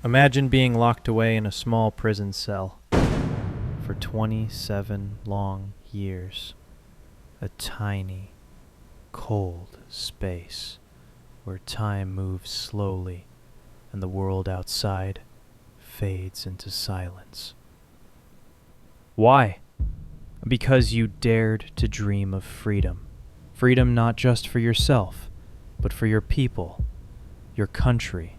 Imagine being locked away in a small prison cell for 27 long years. A tiny, cold space where time moves slowly and the world outside fades into silence. Why? Because you dared to dream of freedom. Freedom not just for yourself, but for your people, your country.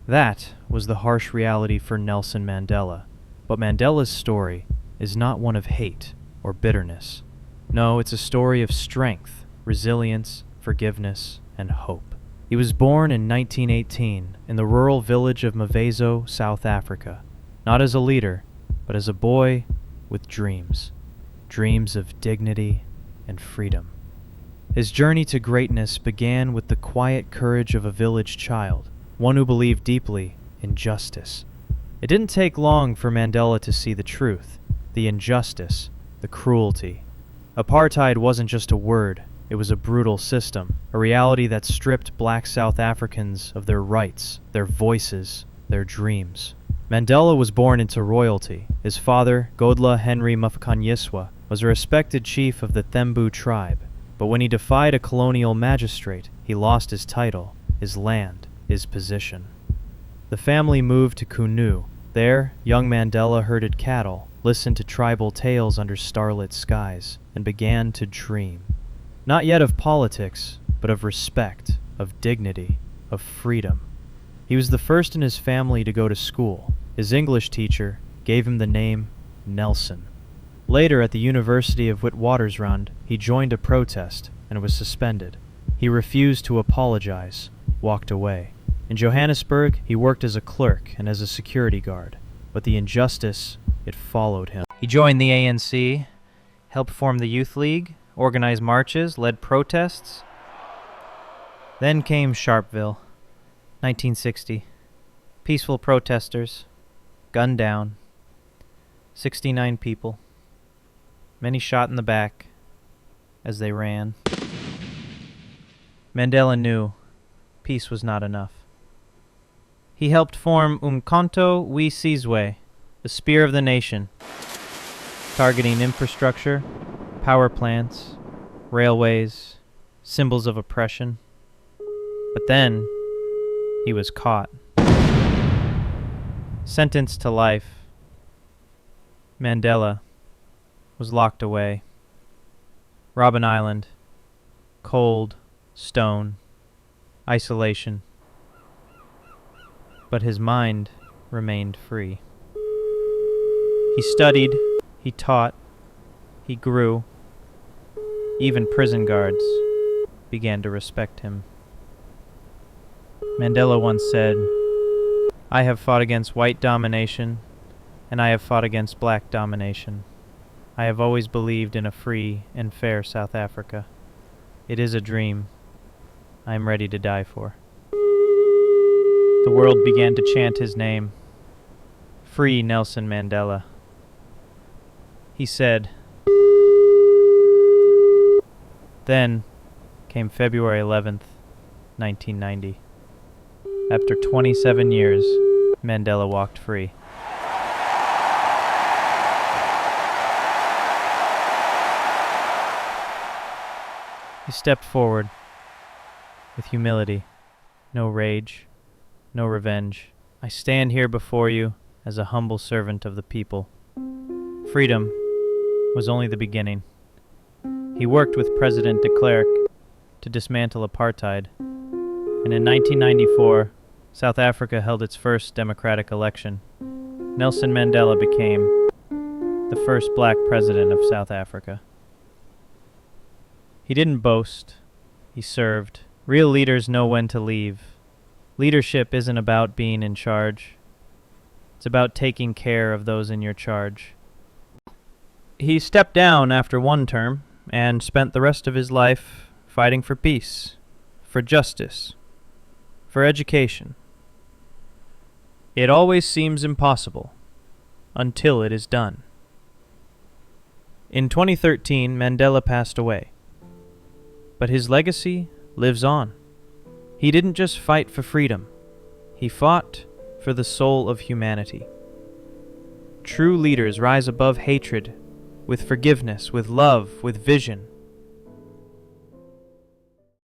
That was the harsh reality for Nelson Mandela. But Mandela's story is not one of hate or bitterness. No, it's a story of strength, resilience, forgiveness, and hope. He was born in 1918 in the rural village of Mvezo, South Africa, not as a leader, but as a boy with dreams. Dreams of dignity and freedom. His journey to greatness began with the quiet courage of a village child, one who believed deeply in justice. It didn't take long for Mandela to see the truth, the injustice, the cruelty. Apartheid wasn't just a word, it was a brutal system, a reality that stripped black South Africans of their rights, their voices, their dreams. Mandela was born into royalty. His father, Godla Henry Mafekanyiswa, was a respected chief of the Thembu tribe. But when he defied a colonial magistrate, he lost his title, his land, his position. The family moved to Kunu. There, young Mandela herded cattle, listened to tribal tales under starlit skies, and began to dream. Not yet of politics, but of respect, of dignity, of freedom. He was the first in his family to go to school. His English teacher gave him the name Nelson. Later, at the University of Witwatersrand, he joined a protest and was suspended. He refused to apologize, walked away. In Johannesburg, he worked as a clerk and as a security guard, but the injustice, it followed him. He joined the ANC, helped form the Youth League, organized marches, led protests. Then came Sharpeville, 1960. Peaceful protesters, gunned down, 69 people, many shot in the back as they ran. Mandela knew peace was not enough. He helped form Umkhonto we Sizwe, the Spear of the Nation, targeting infrastructure, power plants, railways, symbols of oppression. But then, he was caught. Sentenced to life, Mandela was locked away. Robben Island, cold, stone, isolation. But his mind remained free. He studied, he taught, he grew. Even prison guards began to respect him. Mandela once said, "I have fought against white domination, and I have fought against black domination. I have always believed in a free and fair South Africa. It is a dream I am ready to die for." The world began to chant his name. Free Nelson Mandela. He said. Then came February 11th, 1990. After 27 years, Mandela walked free. He stepped forward with humility, no rage, no revenge. "I stand here before you as a humble servant of the people." Freedom was only the beginning. He worked with President de Klerk to dismantle apartheid, and in 1994, South Africa held its first democratic election. Nelson Mandela became the first black president of South Africa. He didn't boast, he served. Real leaders know when to leave. Leadership isn't about being in charge. It's about taking care of those in your charge. He stepped down after one term and spent the rest of his life fighting for peace, for justice, for education. It always seems impossible until it is done. In 2013, Mandela passed away, but his legacy lives on. He didn't just fight for freedom. He fought for the soul of humanity. True leaders rise above hatred, with forgiveness, with love, with vision,